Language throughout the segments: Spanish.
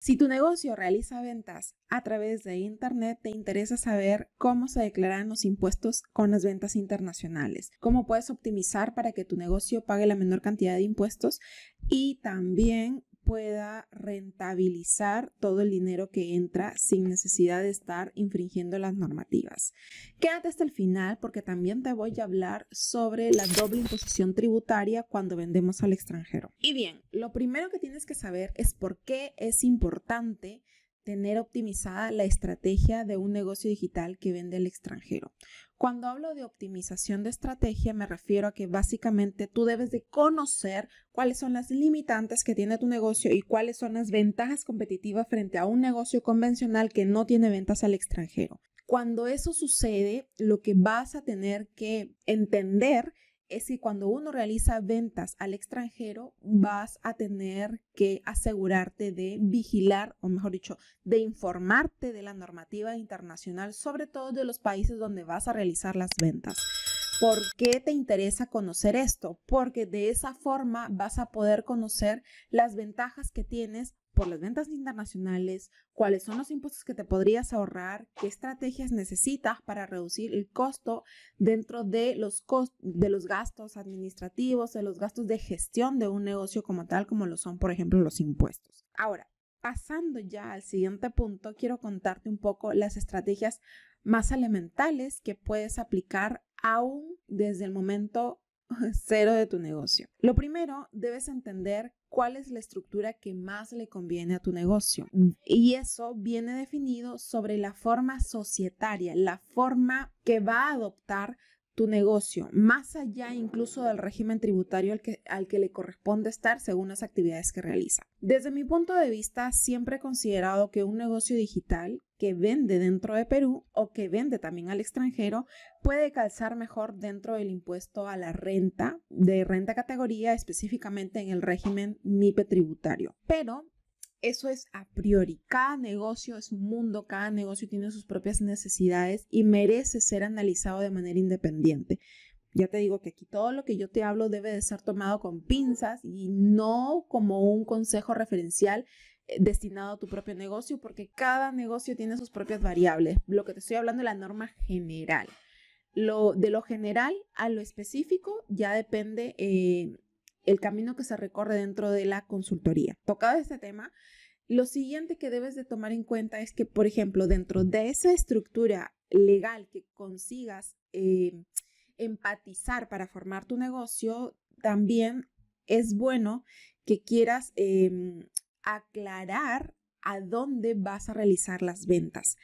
Si tu negocio realiza ventas a través de Internet, te interesa saber cómo se declaran los impuestos con las ventas internacionales, cómo puedes optimizar para que tu negocio pague la menor cantidad de impuestos y también pueda rentabilizar todo el dinero que entra sin necesidad de estar infringiendo las normativas. Quédate hasta el final porque también te voy a hablar sobre la doble imposición tributaria cuando vendemos al extranjero. Y bien, lo primero que tienes que saber es por qué es importante tener optimizada la estrategia de un negocio digital que vende al extranjero. Cuando hablo de optimización de estrategia, me refiero a que básicamente tú debes de conocer cuáles son las limitantes que tiene tu negocio y cuáles son las ventajas competitivas frente a un negocio convencional que no tiene ventas al extranjero. Cuando eso sucede, lo que vas a tener que entender es que cuando uno realiza ventas al extranjero, vas a tener que asegurarte de vigilar, o mejor dicho, de informarte de la normativa internacional, sobre todo de los países donde vas a realizar las ventas. ¿Por qué te interesa conocer esto? Porque de esa forma vas a poder conocer las ventajas que tienes por las ventas internacionales, cuáles son los impuestos que te podrías ahorrar, qué estrategias necesitas para reducir el costo dentro de los gastos administrativos, de los gastos de gestión de un negocio como tal, como lo son, por ejemplo, los impuestos. Ahora, pasando ya al siguiente punto, quiero contarte un poco las estrategias más elementales que puedes aplicar aún desde el momento cero de tu negocio. Lo primero, debes entender cuál es la estructura que más le conviene a tu negocio. Y eso viene definido sobre la forma societaria, la forma que va a adoptar tu negocio, más allá incluso del régimen tributario al que le corresponde estar según las actividades que realiza. Desde mi punto de vista, siempre he considerado que un negocio digital que vende dentro de Perú o que vende también al extranjero puede calzar mejor dentro del impuesto a la renta, de renta categoría, específicamente en el régimen MIPE tributario. Pero eso es a priori. Cada negocio es un mundo, cada negocio tiene sus propias necesidades y merece ser analizado de manera independiente. Ya te digo que aquí todo lo que yo te hablo debe de ser tomado con pinzas y no como un consejo referencial destinado a tu propio negocio, porque cada negocio tiene sus propias variables. Lo que te estoy hablando es la norma general. De lo general a lo específico ya depende el camino que se recorre dentro de la consultoría. Tocado este tema, lo siguiente que debes de tomar en cuenta es que, por ejemplo, dentro de esa estructura legal que consigas empatizar para formar tu negocio, también es bueno que quieras aclarar a dónde vas a realizar las ventas.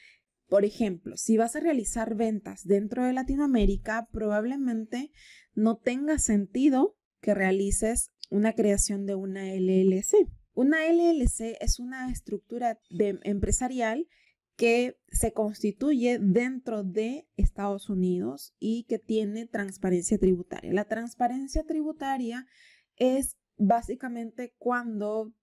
Por ejemplo, si vas a realizar ventas dentro de Latinoamérica, probablemente no tenga sentido que realices una creación de una LLC. Una LLC es una estructura empresarial que se constituye dentro de Estados Unidos y que tiene transparencia tributaria. La transparencia tributaria es básicamente cuando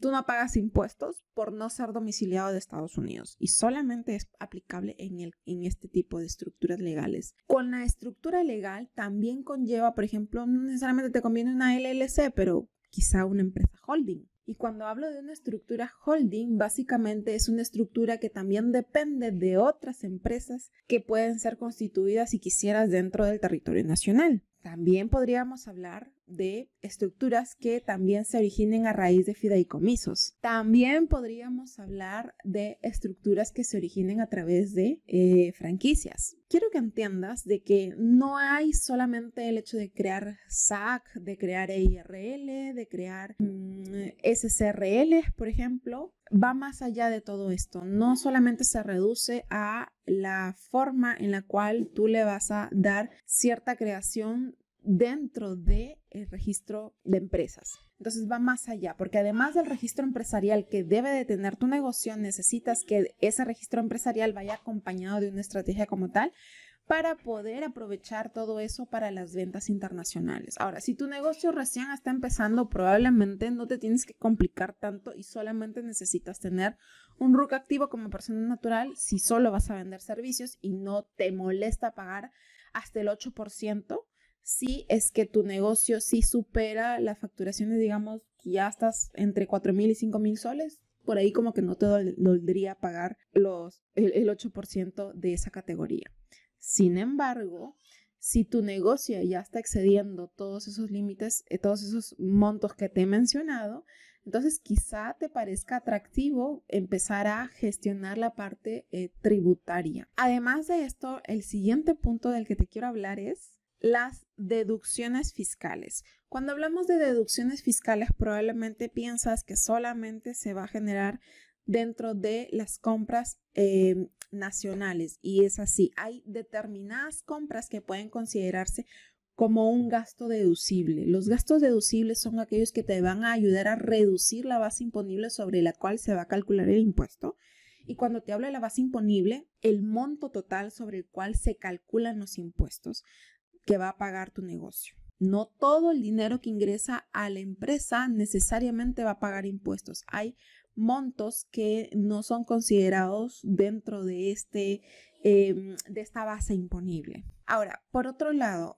tú no pagas impuestos por no ser domiciliado de Estados Unidos y solamente es aplicable en este tipo de estructuras legales. Con la estructura legal también conlleva, por ejemplo, no necesariamente te conviene una LLC, pero quizá una empresa holding. Y cuando hablo de una estructura holding, básicamente es una estructura que también depende de otras empresas que pueden ser constituidas si quisieras dentro del territorio nacional. También podríamos hablar de estructuras que también se originen a raíz de fideicomisos. También podríamos hablar de estructuras que se originen a través de franquicias. Quiero que entiendas de que no hay solamente el hecho de crear SAC, de crear EIRL, de crear SCRL, por ejemplo. Va más allá de todo esto. No solamente se reduce a la forma en la cual tú le vas a dar cierta creación dentro del registro de empresas. Entonces va más allá, porque además del registro empresarial que debe de tener tu negocio, necesitas que ese registro empresarial vaya acompañado de una estrategia como tal para poder aprovechar todo eso para las ventas internacionales. Ahora, si tu negocio recién está empezando, probablemente no te tienes que complicar tanto y solamente necesitas tener un RUC activo como persona natural si solo vas a vender servicios y no te molesta pagar hasta el 8%. Si es que tu negocio sí supera las facturaciones, digamos, que ya estás entre 4,000 y 5,000 soles, por ahí como que no te dolería pagar el 8% de esa categoría. Sin embargo, si tu negocio ya está excediendo todos esos límites, todos esos montos que te he mencionado, entonces quizá te parezca atractivo empezar a gestionar la parte tributaria. Además de esto, el siguiente punto del que te quiero hablar es las deducciones fiscales. Cuando hablamos de deducciones fiscales, probablemente piensas que solamente se va a generar dentro de las compras nacionales, y es así. Hay determinadas compras que pueden considerarse como un gasto deducible. Los gastos deducibles son aquellos que te van a ayudar a reducir la base imponible sobre la cual se va a calcular el impuesto. Y cuando te hablo de la base imponible, el monto total sobre el cual se calculan los impuestos que va a pagar tu negocio. No todo el dinero que ingresa a la empresa necesariamente va a pagar impuestos. Hay montos que no son considerados dentro de esta base imponible. Ahora, por otro lado,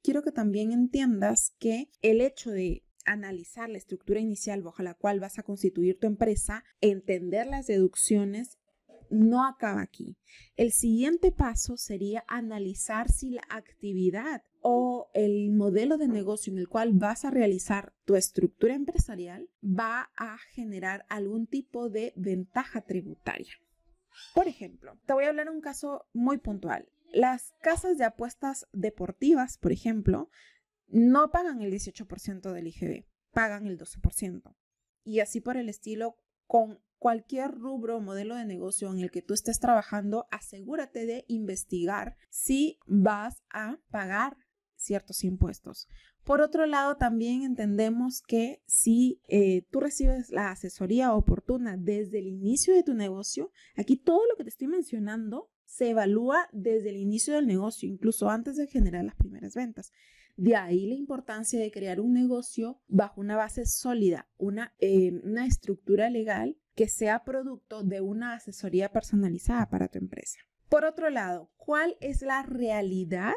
quiero que también entiendas que el hecho de analizar la estructura inicial bajo la cual vas a constituir tu empresa, entender las deducciones, no acaba aquí. El siguiente paso sería analizar si la actividad o el modelo de negocio en el cual vas a realizar tu estructura empresarial va a generar algún tipo de ventaja tributaria. Por ejemplo, te voy a hablar de un caso muy puntual. Las casas de apuestas deportivas, por ejemplo, no pagan el 18% del IGB, pagan el 12%. Y así por el estilo, con cualquier rubro o modelo de negocio en el que tú estés trabajando, asegúrate de investigar si vas a pagar ciertos impuestos. Por otro lado, también entendemos que si tú recibes la asesoría oportuna desde el inicio de tu negocio, aquí todo lo que te estoy mencionando se evalúa desde el inicio del negocio, incluso antes de generar las primeras ventas. De ahí la importancia de crear un negocio bajo una base sólida, una estructura legal que sea producto de una asesoría personalizada para tu empresa. Por otro lado, ¿cuál es la realidad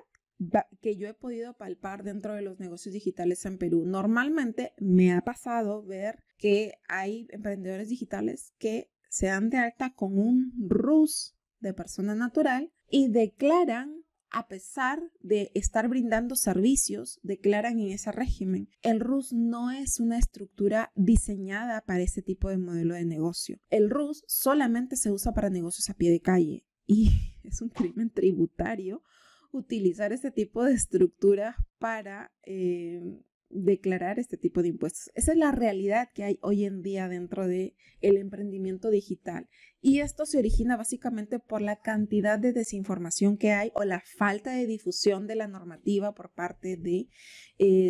que yo he podido palpar dentro de los negocios digitales en Perú? Normalmente me ha pasado ver que hay emprendedores digitales que se dan de alta con un RUS de persona natural y declaran, a pesar de estar brindando servicios, declaran en ese régimen. El RUS no es una estructura diseñada para ese tipo de modelo de negocio. El RUS solamente se usa para negocios a pie de calle y es un crimen tributario utilizar este tipo de estructura para declarar este tipo de impuestos. Esa es la realidad que hay hoy en día dentro del emprendimiento digital. Y esto se origina básicamente por la cantidad de desinformación que hay o la falta de difusión de la normativa por parte de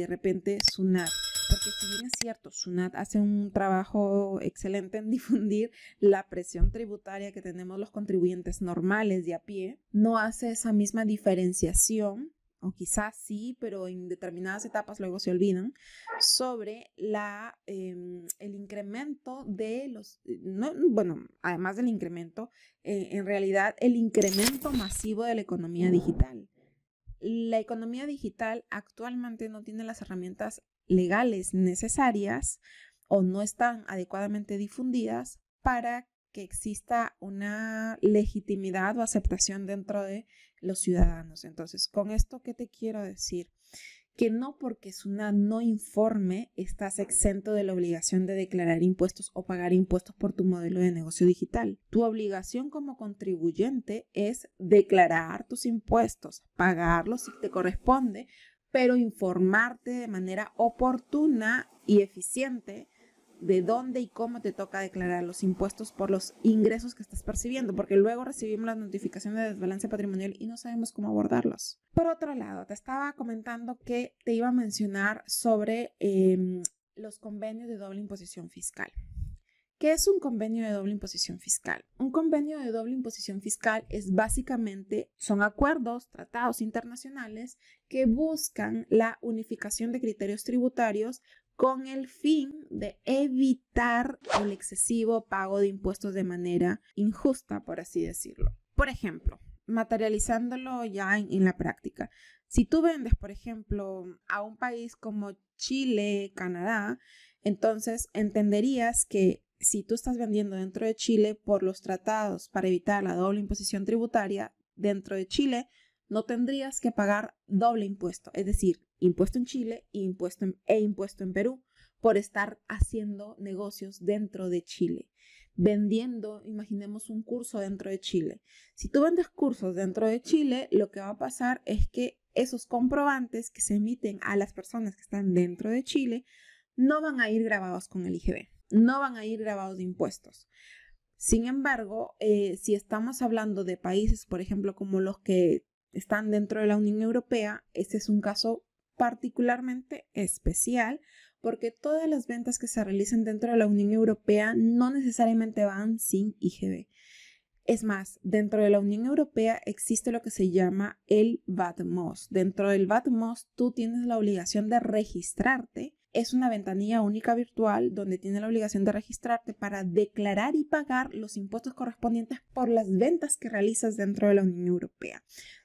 repente, SUNAT. Porque si bien es cierto, SUNAT hace un trabajo excelente en difundir la presión tributaria que tenemos los contribuyentes normales de a pie, no hace esa misma diferenciación, o quizás sí, pero en determinadas etapas luego se olvidan, sobre el incremento de además del incremento, en realidad el incremento masivo de la economía digital. La economía digital actualmente no tiene las herramientas legales necesarias o no están adecuadamente difundidas para que exista una legitimidad o aceptación dentro de los ciudadanos. Entonces, con esto, ¿qué te quiero decir? Que no porque SUNAT no informe estás exento de la obligación de declarar impuestos o pagar impuestos por tu modelo de negocio digital. Tu obligación como contribuyente es declarar tus impuestos, pagarlos si te corresponde, pero informarte de manera oportuna y eficiente de dónde y cómo te toca declarar los impuestos por los ingresos que estás percibiendo, porque luego recibimos la notificación de desbalance patrimonial y no sabemos cómo abordarlos. Por otro lado, te estaba comentando que te iba a mencionar sobre los convenios de doble imposición fiscal. ¿Qué es un convenio de doble imposición fiscal? Un convenio de doble imposición fiscal es básicamente, son acuerdos, tratados internacionales que buscan la unificación de criterios tributarios con el fin de evitar el excesivo pago de impuestos de manera injusta, por así decirlo. Por ejemplo, materializándolo ya en la práctica, si tú vendes, por ejemplo, a un país como Chile, Canadá, entonces entenderías que si tú estás vendiendo dentro de Chile, por los tratados para evitar la doble imposición tributaria, dentro de Chile no tendrías que pagar doble impuesto, es decir, impuesto en Chile e impuesto en Perú, por estar haciendo negocios dentro de Chile. Vendiendo, imaginemos un curso dentro de Chile. Si tú vendes cursos dentro de Chile, lo que va a pasar es que esos comprobantes que se emiten a las personas que están dentro de Chile no van a ir grabados con el IGB, no van a ir grabados de impuestos. Sin embargo, si estamos hablando de países, por ejemplo, como los que están dentro de la Unión Europea, este es un caso particularmente especial porque todas las ventas que se realicen dentro de la Unión Europea no necesariamente van sin IGB. Es más, dentro de la Unión Europea existe lo que se llama el VAT-MOS. Dentro del VAT-MOS tú tienes la obligación de registrarte. Es una ventanilla única virtual donde tienes la obligación de registrarte para declarar y pagar los impuestos correspondientes por las ventas que realizas dentro de la Unión Europea.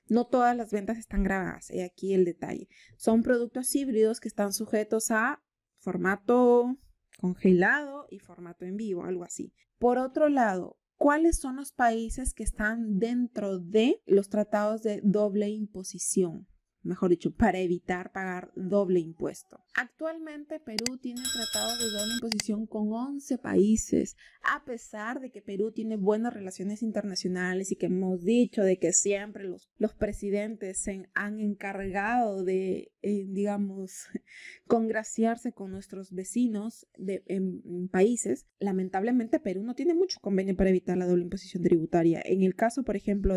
No todas las ventas están grabadas, y aquí el detalle. Son productos híbridos que están sujetos a formato congelado y formato en vivo, algo así. Por otro lado, ¿cuáles son los países que están dentro de los tratados de doble imposición? Mejor dicho, para evitar pagar doble impuesto. Actualmente Perú tiene tratados de doble imposición con 11 países, a pesar de que Perú tiene buenas relaciones internacionales y que hemos dicho de que siempre los presidentes se han encargado de, congraciarse con nuestros vecinos en países. Lamentablemente Perú no tiene mucho convenio para evitar la doble imposición tributaria. En el caso, por ejemplo,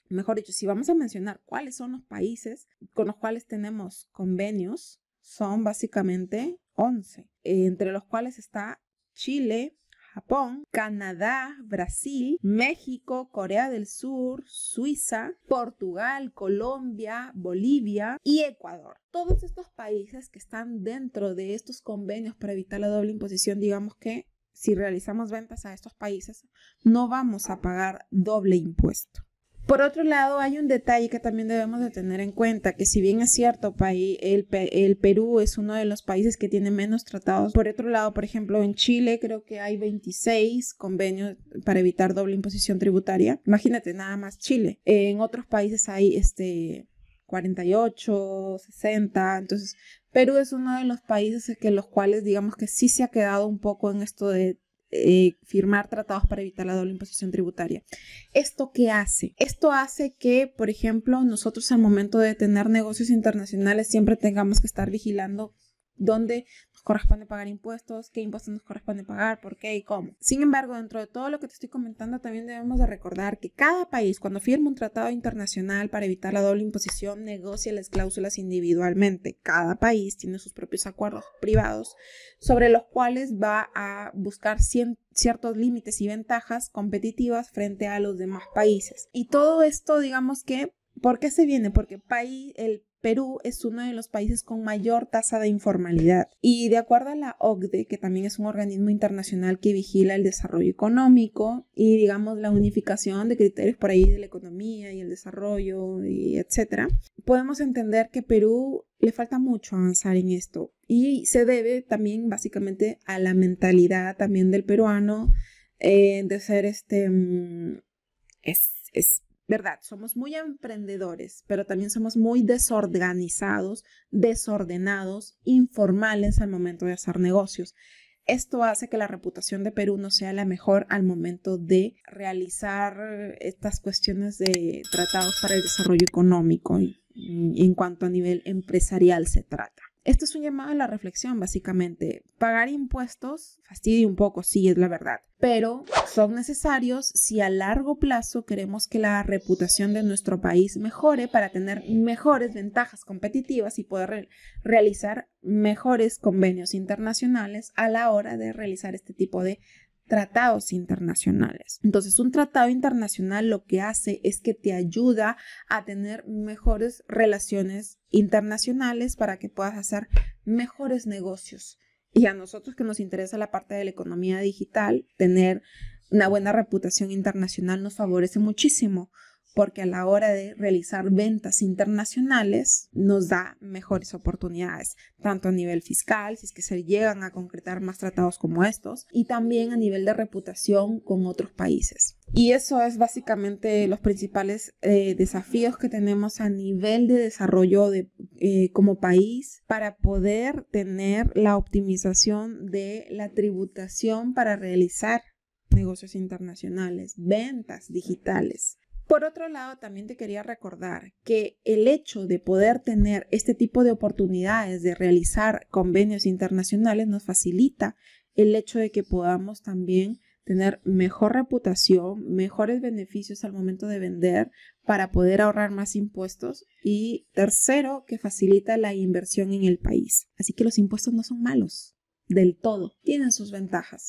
mejor dicho, si vamos a mencionar cuáles son los países con los cuales tenemos convenios, son básicamente 11, entre los cuales está Chile, Japón, Canadá, Brasil, México, Corea del Sur, Suiza, Portugal, Colombia, Bolivia y Ecuador. Todos estos países que están dentro de estos convenios para evitar la doble imposición, digamos que si realizamos ventas a estos países, no vamos a pagar doble impuesto. Por otro lado, hay un detalle que también debemos de tener en cuenta, que si bien es cierto, el Perú es uno de los países que tiene menos tratados. Por otro lado, por ejemplo, en Chile creo que hay 26 convenios para evitar doble imposición tributaria. Imagínate, nada más Chile. En otros países hay 48, 60. Entonces, Perú es uno de los países que los cuales digamos que sí se ha quedado un poco en esto de firmar tratados para evitar la doble imposición tributaria. ¿Esto qué hace? Esto hace que, por ejemplo, nosotros al momento de tener negocios internacionales siempre tengamos que estar vigilando dónde nos corresponde pagar impuestos, qué impuestos nos corresponde pagar, por qué y cómo. Sin embargo, dentro de todo lo que te estoy comentando, también debemos de recordar que cada país, cuando firma un tratado internacional para evitar la doble imposición, negocia las cláusulas individualmente. Cada país tiene sus propios acuerdos privados sobre los cuales va a buscar ciertos límites y ventajas competitivas frente a los demás países. Y todo esto, digamos que, ¿por qué se viene? Porque el Perú es uno de los países con mayor tasa de informalidad y de acuerdo a la OCDE, que también es un organismo internacional que vigila el desarrollo económico y digamos la unificación de criterios por ahí de la economía y el desarrollo y etcétera, podemos entender que Perú le falta mucho avanzar en esto y se debe también básicamente a la mentalidad también del peruano de ser es verdad, somos muy emprendedores, pero también somos muy desorganizados, desordenados, informales al momento de hacer negocios. Esto hace que la reputación de Perú no sea la mejor al momento de realizar estas cuestiones de tratados para el desarrollo económico en cuanto a nivel empresarial se trata. Esto es un llamado a la reflexión, básicamente. Pagar impuestos fastidia un poco, sí, es la verdad, pero son necesarios si a largo plazo queremos que la reputación de nuestro país mejore para tener mejores ventajas competitivas y poder realizar mejores convenios internacionales a la hora de realizar este tipo de tratados internacionales. Entonces, un tratado internacional lo que hace es que te ayuda a tener mejores relaciones internacionales para que puedas hacer mejores negocios. Y a nosotros que nos interesa la parte de la economía digital, tener una buena reputación internacional nos favorece muchísimo. porque a la hora de realizar ventas internacionales nos da mejores oportunidades, tanto a nivel fiscal, si es que se llegan a concretar más tratados como estos, y también a nivel de reputación con otros países. Y eso es básicamente los principales desafíos que tenemos a nivel de desarrollo como país para poder tener la optimización de la tributación para realizar negocios internacionales, ventas digitales. Por otro lado, también te quería recordar que el hecho de poder tener este tipo de oportunidades de realizar convenios internacionales nos facilita el hecho de que podamos también tener mejor reputación, mejores beneficios al momento de vender para poder ahorrar más impuestos y tercero, que facilita la inversión en el país. Así que los impuestos no son malos del todo, tienen sus ventajas.